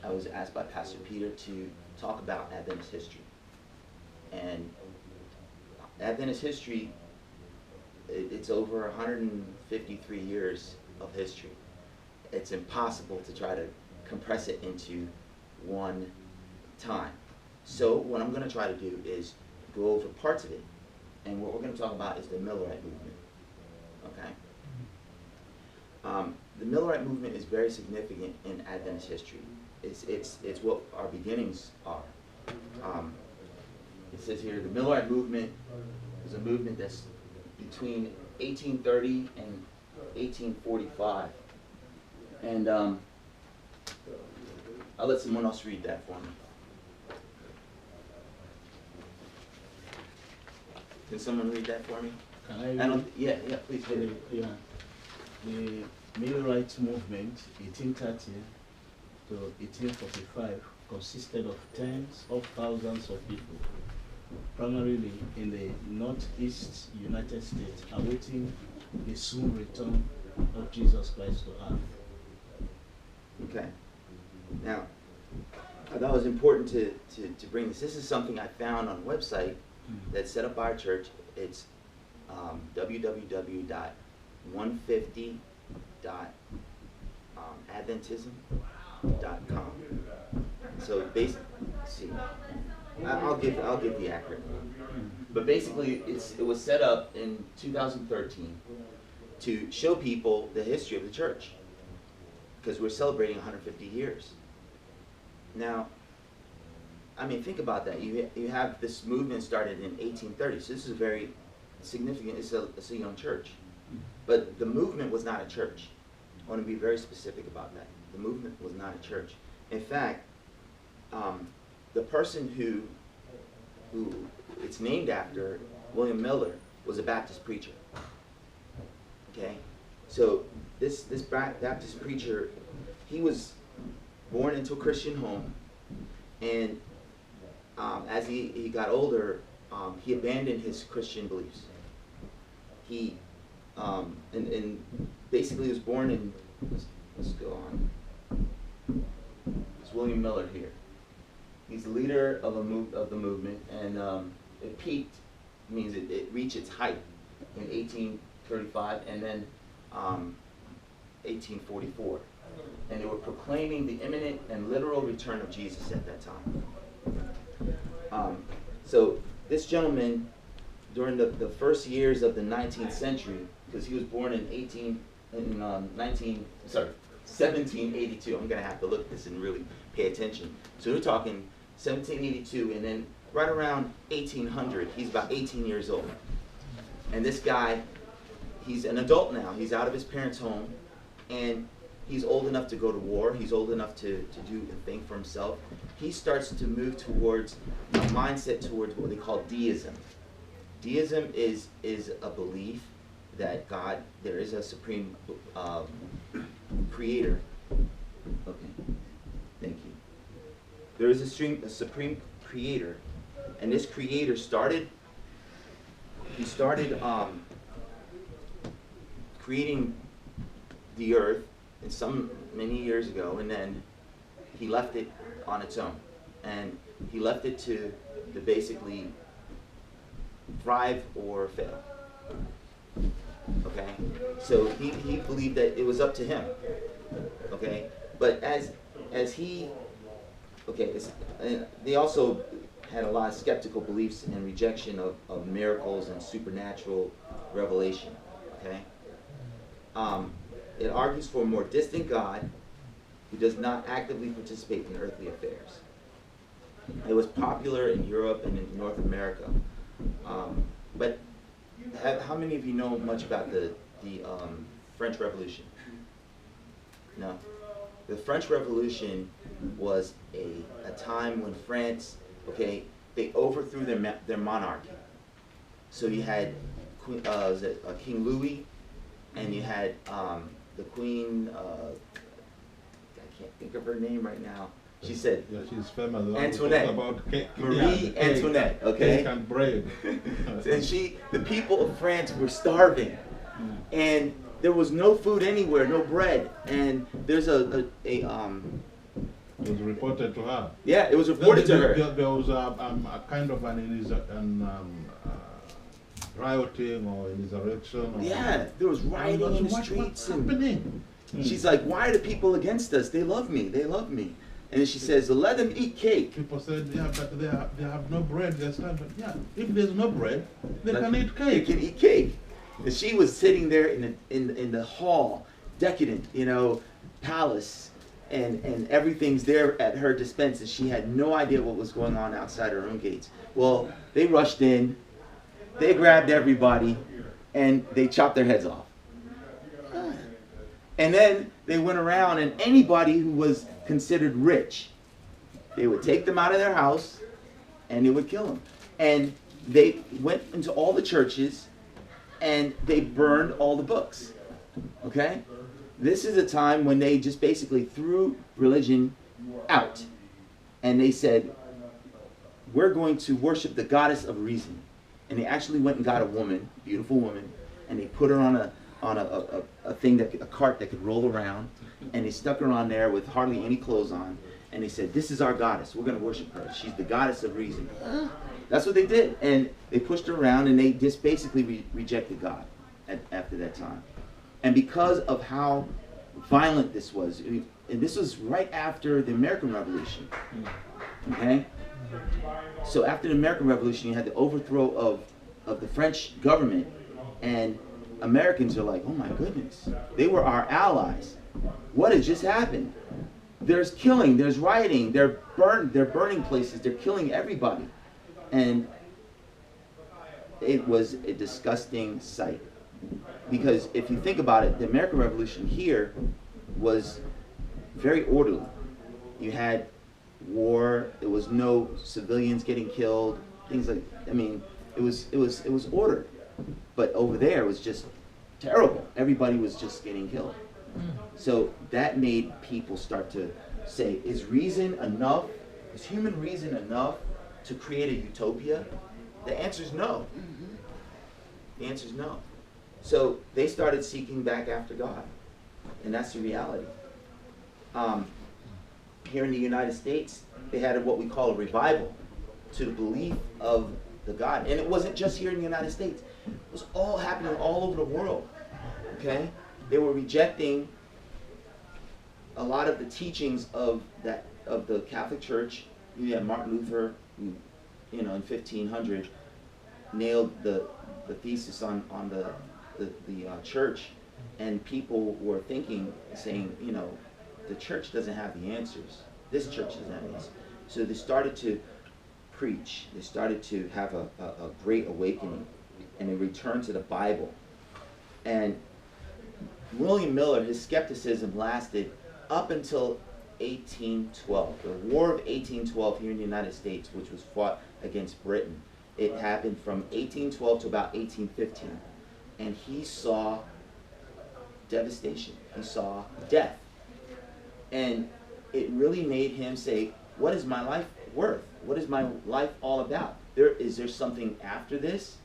I was asked by Pastor Peter to talk about Adventist history. And Adventist history, it's over 153 years of history. It's impossible to try to compress it into one time. So what I'm going to try to do is go over parts of it. And what we're going to talk about is the Millerite movement. Okay? The Millerite movement is very significant in Adventist history. It's what our beginnings are. It says here, the Millerite movement is a movement that's between 1830 and 1845. And I'll let someone else read that for me. Can someone read that for me? Can I read? Yeah, please do. The Millerite movement, 1830 to 1845, consisted of tens of thousands of people, primarily in the northeast United States, awaiting the soon return of Jesus Christ to earth. Okay. Now, I thought it was important to bring this. This is something I found on a website that's set up by our church. It's www.150.adventism.com. So basically, see, I'll give the accurate one. But basically, it was set up in 2013 to show people the history of the church, because we're celebrating 150 years. Now, I mean, think about that. You have this movement started in 1830, so this is very significant. It's a young church. But the movement was not a church. I want to be very specific about that. The movement was not a church. In fact, the person who it's named after, William Miller, was a Baptist preacher. Okay? So this Baptist preacher, he was born into a Christian home, and as he got older, he abandoned his Christian beliefs. He and basically was born in, let's go on. It's William Miller here. He's the leader of the movement, and it peaked, means it reached its height in 1835, and then 1844. And they were proclaiming the imminent and literal return of Jesus at that time. So this gentleman, during the first years of the 19th century, because he was born in 1782. I'm going to have to look at this and really pay attention. So we're talking 1782, and then right around 1800, he's about 18 years old. And this guy, he's an adult now. He's out of his parents' home, and he's old enough to go to war. He's old enough to do and think for himself. He starts to move towards a mindset towards what they call deism. Deism is a belief that there is a supreme creator. Okay, thank you. There is a supreme creator, and this creator started creating the earth many years ago, and then he left it on its own, and he left it to basically thrive or fail. Okay, so he believed that it was up to him. Okay, but as he, okay, they also had a lot of skeptical beliefs and rejection of miracles and supernatural revelation. Okay, it argues for a more distant God who does not actively participate in earthly affairs. It was popular in Europe and in North America, but how many of you know much about the French Revolution? No? The French Revolution was a time when France, okay, they overthrew their monarchy. So you had King Louis, and you had the Queen, I can't think of her name right now. She said, yeah, she's famous. Antoinette, Marie Antoinette, okay? Cake and bread. And the people of France were starving, and there was no food anywhere, no bread. And there's a It was reported to her. Yeah, it was reported to her. There was a kind of rioting or an insurrection. Yeah, there was rioting in the streets. What's happening? She's like, why are the people against us? They love me. They love me. And then she says, let them eat cake. People said, yeah, but they have no bread. They're starving. Yeah, if there's no bread, they can eat They cake. can eat cake. And she was sitting there in the hall, decadent, you know, palace, and everything's there at her dispense, and she had no idea what was going on outside her own gates. Well, they rushed in, they grabbed everybody, and they chopped their heads off. And then they went around, and anybody who was considered rich, they would take them out of their house, and they would kill them. And they went into all the churches, and they burned all the books. Okay? This is a time when they just basically threw religion out. And they said, we're going to worship the goddess of reason. And they actually went and got a woman, beautiful woman, and they put her on a thing, a cart that could roll around, and they stuck her on there with hardly any clothes on, and they said, this is our goddess, we're going to worship her, she's the goddess of reason. That's what they did, and they pushed her around, and they just basically rejected God after that time. And because of how violent this was, and this was right after the American Revolution, okay? So after the American Revolution, you had the overthrow of the French government, and Americans are like, oh my goodness, they were our allies. What has just happened? There's killing, there's rioting, they're burning places, they're killing everybody. And it was a disgusting sight. Because if you think about it, the American Revolution here was very orderly. You had war, there was no civilians getting killed, things like, I mean, it was ordered. But over there it was just terrible. Everybody was just getting killed. So that made people start to say, is reason enough? Is human reason enough to create a utopia? The answer is no. The answer is no. So they started seeking back after God. And that's the reality. Here in the United States, they had what we call a revival to the belief of the God. And it wasn't just here in the United States. It was all happening all over the world. Okay? They were rejecting a lot of the teachings of the Catholic Church. You had Martin Luther, who, in 1500, nailed the thesis on the church, and people were thinking, saying, the church doesn't have the answers. This church doesn't have the answers. So they started to preach. They started to have a great awakening, and they returned to the Bible. And William Miller, his skepticism lasted up until 1812. The War of 1812 here in the United States, which was fought against Britain. It happened from 1812 to about 1815. And he saw devastation. He saw death. And it really made him say, what is my life worth? What is my life all about? Is there something after this?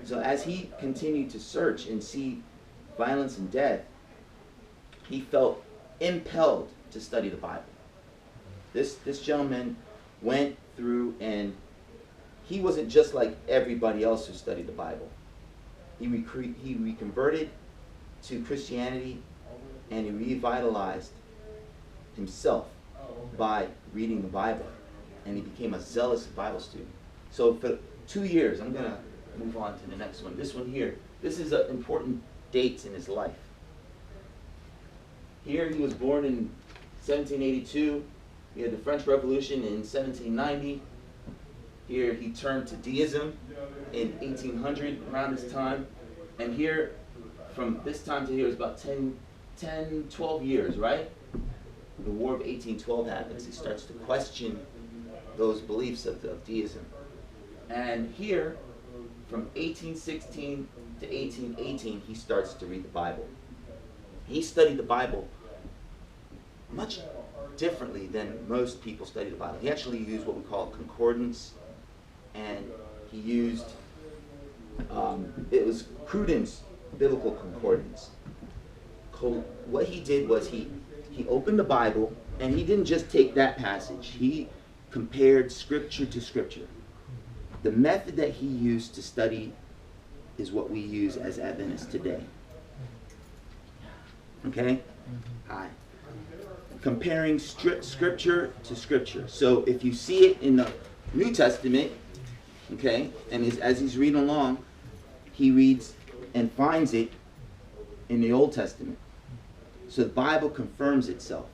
So as he continued to search and see violence and death, he felt impelled to study the Bible. This gentleman went through, and he wasn't just like everybody else who studied the Bible. He reconverted to Christianity, and he revitalized himself by reading the Bible, and he became a zealous Bible student. So for 2 years, I'm going to move on to the next one. This one here, this is an important dates in his life. Here he was born in 1782. We had the French Revolution in 1790. Here he turned to deism in 1800, around this time. And here, from this time to here, is about 12 years, right? The War of 1812 happens. He starts to question those beliefs of deism. And here, from 1816 to 1818, he starts to read the Bible. He studied the Bible much differently than most people study the Bible. He actually used what we call concordance, and he used, it was Cruden's biblical concordance. What he did was he opened the Bible And he didn't just take that passage. He compared scripture to scripture. The method that he used to study is what we use as Adventists today. Okay? Hi. Comparing scripture to scripture. So if you see it in the New Testament, okay, and as he's reading along, he reads and finds it in the Old Testament. So the Bible confirms itself.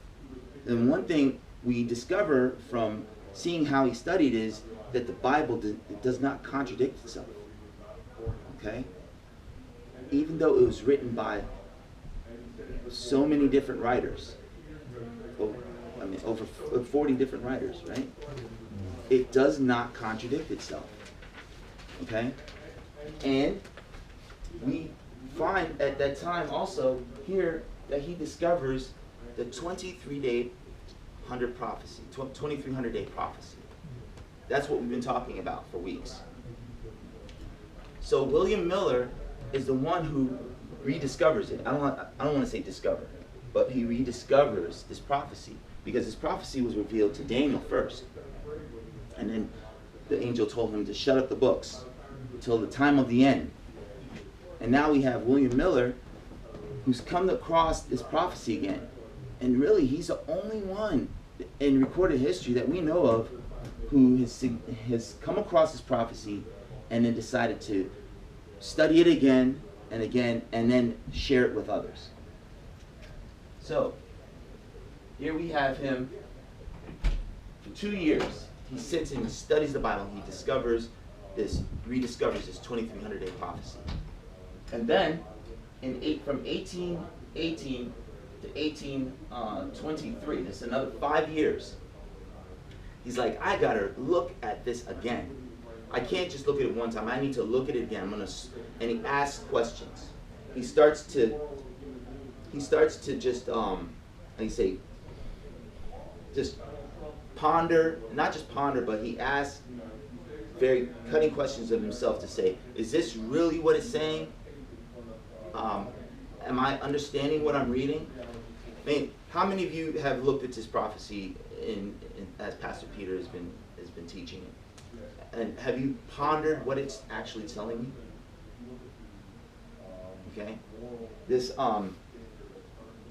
And one thing we discover from seeing how he studied is that the Bible does not contradict itself. Okay? Even though it was written by so many different writers, over 40 different writers, right? It does not contradict itself. Okay? And we find at that time also here that he discovers the 2300 prophecy, 2300 day prophecy. That's what we've been talking about for weeks. So William Miller is the one who rediscovers it. I don't want to say discover, but he rediscovers this prophecy because this prophecy was revealed to Daniel first. And then the angel told him to shut up the books until the time of the end. And now we have William Miller who's come across this prophecy again. And really, he's the only one in recorded history that we know of who has come across this prophecy and then decided to study it again and again and then share it with others. So, here we have him for 2 years. He sits and studies the Bible. He rediscovers this 2300 day prophecy. And then, from 1818 to 1823, that's another 5 years, he's like, I gotta look at this again. I can't just look at it one time. I need to look at it again. And he asks questions. He starts to just just ponder, not just ponder, but he asks very cutting questions of himself to say, is this really what it's saying? Am I understanding what I'm reading? I mean, how many of you have looked at this prophecy as Pastor Peter has been teaching it? And have you pondered what it's actually telling you? Okay?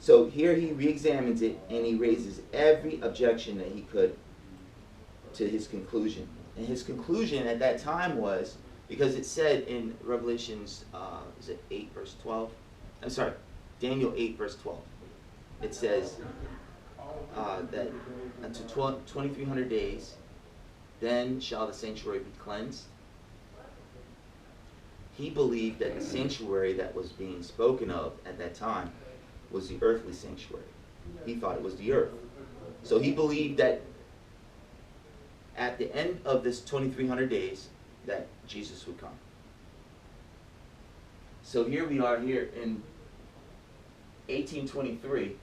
So here he re-examines it and he raises every objection that he could to his conclusion. And his conclusion at that time was, because it said in Revelations, is it 8 verse 12? I'm sorry, Daniel 8 verse 12. It says that unto 2300 days, then shall the sanctuary be cleansed. He believed that the sanctuary that was being spoken of at that time was the earthly sanctuary. He thought it was the earth. So he believed that at the end of this 2300 days, that Jesus would come. So here we are here in 1823.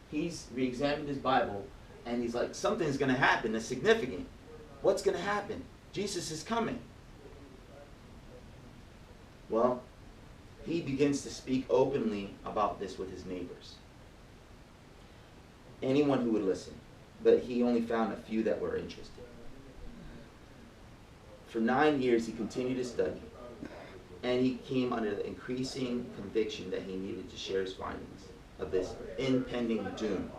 He's re-examined his Bible and he's like, something's going to happen that's significant. What's going to happen? Jesus is coming. Well, he begins to speak openly about this with his neighbors. Anyone who would listen. But he only found a few that were interested. For 9 years, he continued to study. And he came under the increasing conviction that he needed to share his findings of this impending doom.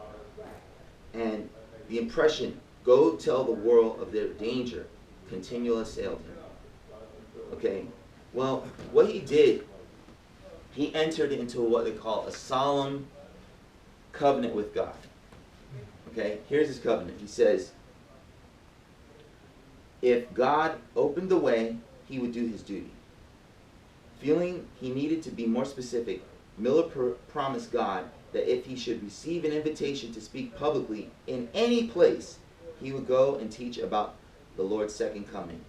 And the impression, go tell the world of their danger, continually assailed him. Okay, well, what he did, he entered into what they call a solemn covenant with God. Okay, here's his covenant. He says, if God opened the way, he would do his duty. Feeling he needed to be more specific, Miller promised God that if he should receive an invitation to speak publicly in any place, he would go and teach about the Lord's second coming.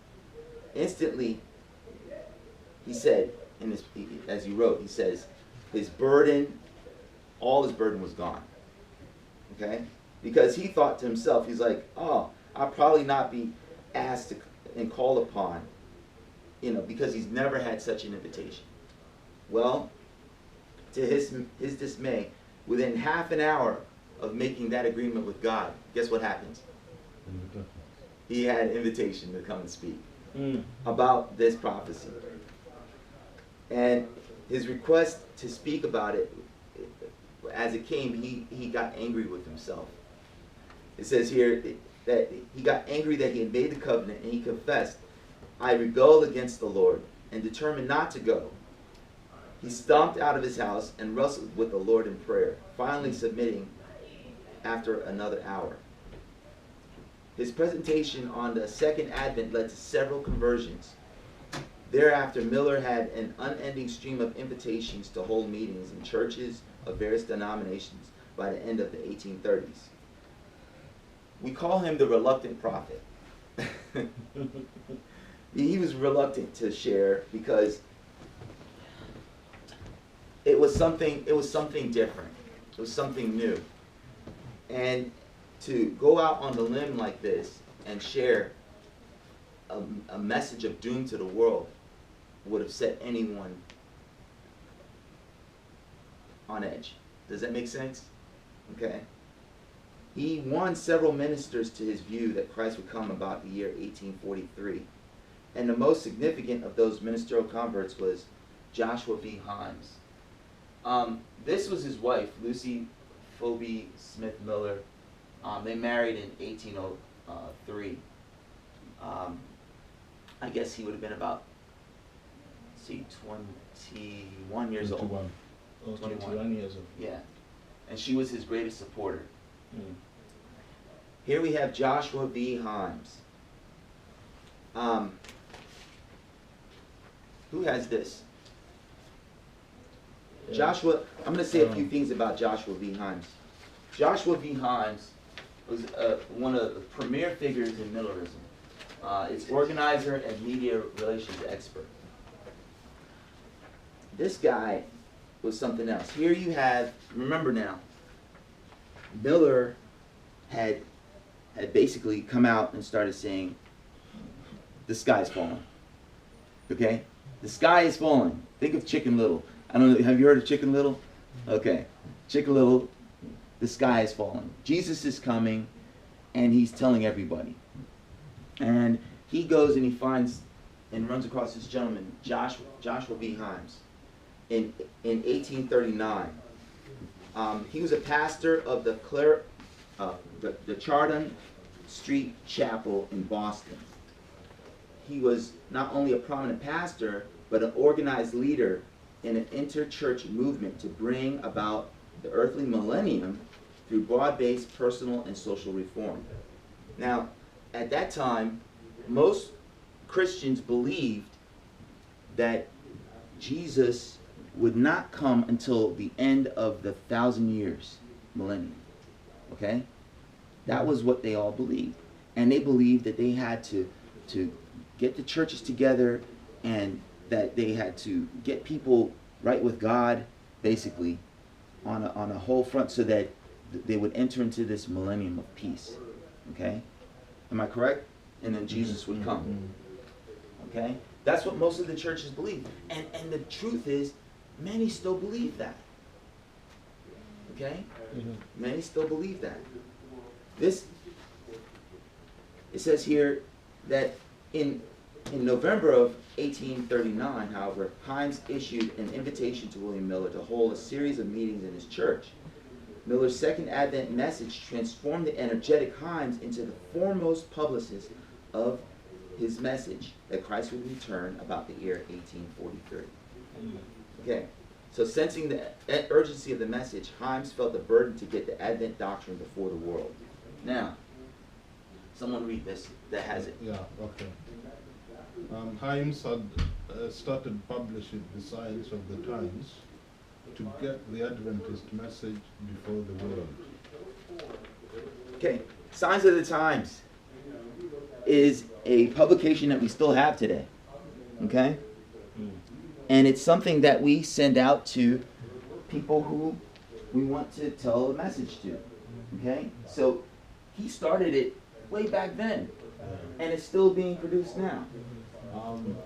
Instantly, he said, as he wrote, he says, his burden, all his burden was gone. Okay? Because he thought to himself, he's like, oh, I'll probably not be asked and called upon, because he's never had such an invitation. Well, to his dismay, within half an hour of making that agreement with God, guess what happens? He had an invitation to come and speak about this prophecy. And his request to speak about it, as it came, he got angry with himself. It says here that he got angry that he had made the covenant, and he confessed, I rebelled against the Lord, and determined not to go. He stomped out of his house and wrestled with the Lord in prayer, finally submitting after another hour. His presentation on the second advent led to several conversions. Thereafter, Miller had an unending stream of invitations to hold meetings in churches of various denominations by the end of the 1830s. We call him the reluctant prophet. He was reluctant to share because it was something different. It was something new. And to go out on the limb like this and share a message of doom to the world would have set anyone on edge. Does that make sense? Okay. He won several ministers to his view that Christ would come about the year 1843. And the most significant of those ministerial converts was Joshua V. Himes. This was his wife, Lucy Phoebe Smith Miller. They married in 1803. I guess he would have been about, 21 years old. 21 years old. Yeah. And she was his greatest supporter. Here we have Joshua V. Himes. Who has this? Yeah. Joshua, I'm going to say a few things about Joshua V. Himes. Joshua V. Himes was one of the premier figures in Millerism. It's organizer and media relations expert. This guy was something else. Here you have, remember now, Miller had basically come out and started saying, the sky's falling. Okay? The sky is falling. Think of Chicken Little. I don't know, have you heard of Chicken Little? Okay. Chicken Little, the sky is falling. Jesus is coming, and he's telling everybody. And he goes and he finds and runs across this gentleman, Joshua V. Himes, in 1839. He was a pastor of the Chardon Street Chapel in Boston. He was not only a prominent pastor, but an organized leader in an interchurch movement to bring about the earthly millennium through broad-based personal and social reform. Now, at that time, most Christians believed that Jesus would not come until the end of the 1,000 years millennium. Okay? That was what they all believed. And they believed that they had to get the churches together and that they had to get people right with God, basically, on a whole front so that they would enter into this millennium of peace. Okay? Am I correct? And then Jesus would come. Okay? That's what most of the churches believe. And the truth is, many still believe that. Okay? Many still believe that. It says here that in November of 1839, however, Himes issued an invitation to William Miller to hold a series of meetings in his church. Miller's second Advent message transformed the energetic Himes into the foremost publicist of his message that Christ would return about the year 1843. Okay, so sensing the urgency of the message, Himes felt the burden to get the Advent doctrine before the world. Now, someone read this that has it. Yeah, okay. Himes had started publishing the Signs of the Times to get the Adventist message before the world. Okay, Signs of the Times is a publication that we still have today. Okay? And it's something that we send out to people who we want to tell a message to. Okay? So he started it way back then, and it's still being produced now.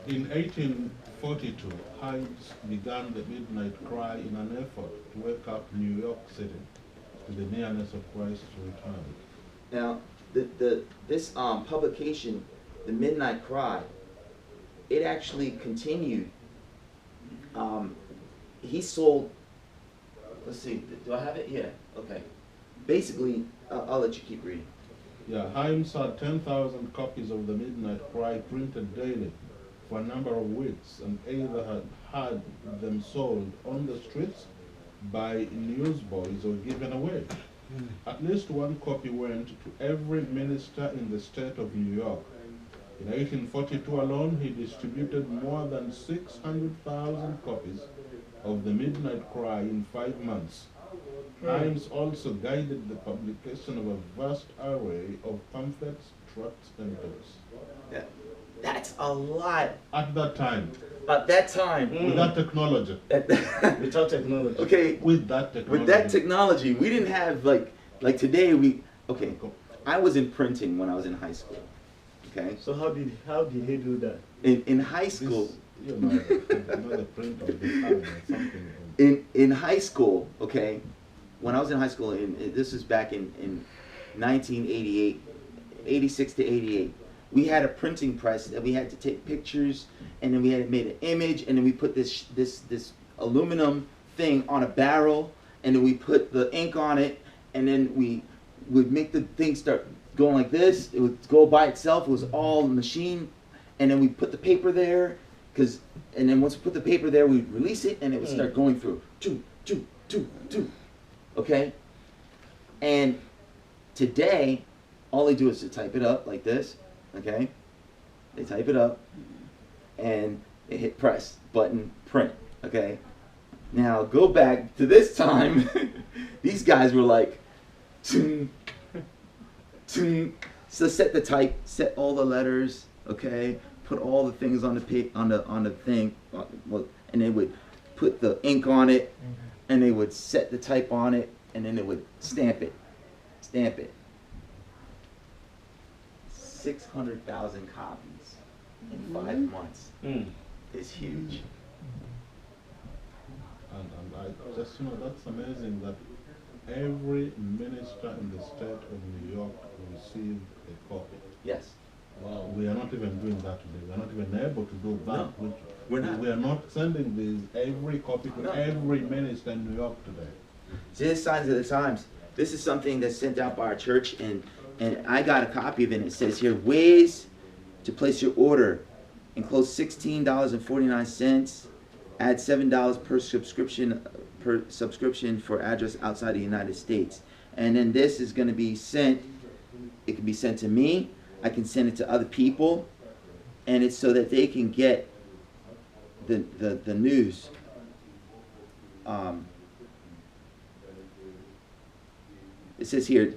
In 1842, Himes began the Midnight Cry in an effort to wake up New York City. to the nearness of Christ's return. Now, this publication, The Midnight Cry, it actually continued. He sold, let's see, do I have it? Yeah, okay. Basically, I'll let you keep reading. Yeah, Himes had 10,000 copies of The Midnight Cry printed daily for a number of weeks, and either had them sold on the streets by newsboys or given away. At least one copy went to every minister in the state of New York. In 1842 alone, he distributed more than 600,000 copies of The Midnight Cry in 5 months. Himes also guided the publication of a vast array of pamphlets, tracts, and books. Yeah, that's a lot. At that time, At that time. with that technology, Without technology. Okay, with that technology, with that technology, we didn't have like today. Okay, I was in printing when I was in high school. Okay, So how did he do that? in high school, this, you know, the print of the time or something. in high school, okay, when I was in high school, this is back in 1988, 86 to 88. We had a printing press that we had to take pictures, and then we had made an image, and then we put this aluminum thing on a barrel, and then we put the ink on it, and then we would make the thing start going like this. It would go by itself. It was all machine, and then we put the paper there, and then once we put the paper there, we'd release it, and it would start going through. Choo, choo, choo, choo. Okay? And today, all they do is to type it up like this. Okay? They type it up, and they hit press, button, print. Okay? Now, go back to this time. These guys were like, toon, toon. So set all the letters, okay? Put all the things on the thing, and they would put the ink on it, and they would set the type on it, and then they would stamp it. 600,000 copies in 5 months is huge. And I just, that's amazing that every minister in the state of New York received a copy. Yes. Wow. We are not even doing that today. We are not even able to do that. No, we're not. We are not sending every copy to every minister in New York today. See, this Signs of the Times. This is something that's sent out by our church, and I got a copy of it. And it says here, ways to place your order. Enclose $16.49. Add $7 per subscription for address outside the United States. And then this is going to be sent. It can be sent to me. I can send it to other people, and it's so that they can get the news. It says here,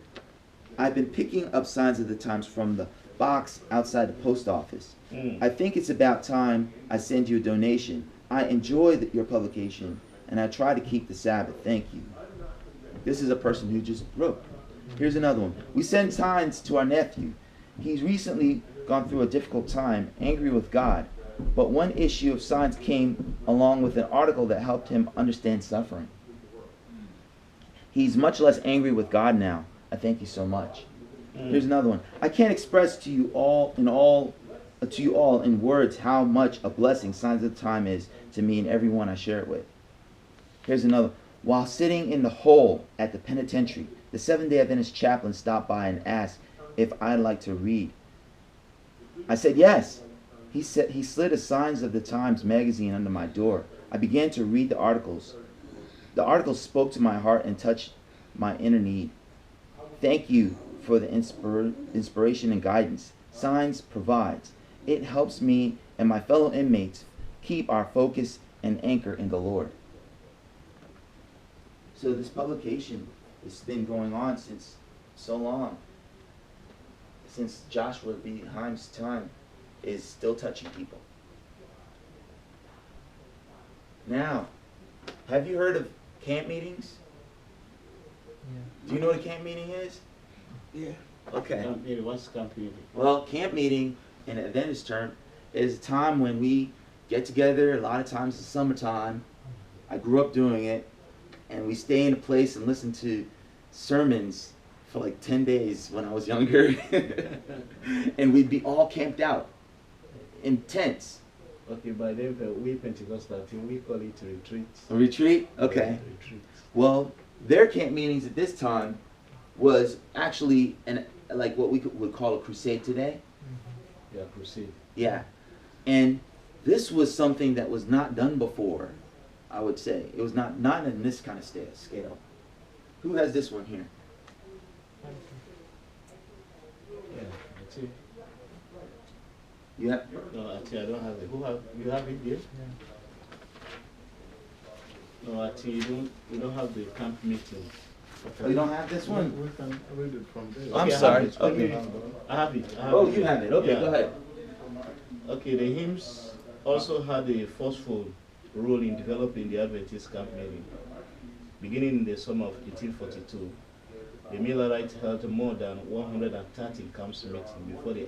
I've been picking up Signs of the Times from the box outside the post office. I think it's about time I send you a donation. I enjoy your publication, and I try to keep the Sabbath. Thank you. This is a person who just wrote. Here's another one. We send signs to our nephew. He's recently gone through a difficult time, angry with God. But one issue of Signs came along with an article that helped him understand suffering. He's much less angry with God now. I thank you so much. Here's another one. I can't express to you all in words how much a blessing Signs of the Time is to me and everyone I share it with. Here's another. While sitting in the hole at the penitentiary, the Seventh-day Adventist chaplain stopped by and asked if I'd like to read. I said yes. He slid a Signs of the Times magazine under my door. I began to read the articles. The articles spoke to my heart and touched my inner need. Thank you for the inspiration and guidance Signs provides. It helps me and my fellow inmates keep our focus and anchor in the Lord. So this publication has been going on since so long. Since Joshua B. Himes' time, is still touching people. Now, have you heard of camp meetings? Yeah. Do you know what a camp meeting is? Yeah. Okay. Camp meeting, what's camp meeting? Well, camp meeting, in an Adventist term, is a time when we get together. A lot of times it's summertime. I grew up doing it. And we stay in a place and listen to sermons for like 10 days when I was younger. And we'd be all camped out in tents. Okay, by then we Pentecostal team, we call it retreat. A retreat? Okay. Retreat. Well, their camp meetings at this time was actually like what we would call a crusade today. Yeah, crusade. Yeah. And this was something that was not done before, I would say. It was not in this kind of scale. Who has this one here? Yeah, that's it. You have? No, actually I don't have it. You have it here? Yeah. No, actually you don't have the camp meeting. Oh, you don't have this one? We can read it from there. I'm Okay, sorry. Okay. Okay. I have it. Oh, you have it. Okay, Yeah. go ahead. Okay, the hymns also had a forceful role in developing the Adventist camp meeting. Beginning in the summer of 1842, the Millerites held more than 130 camp meetings before the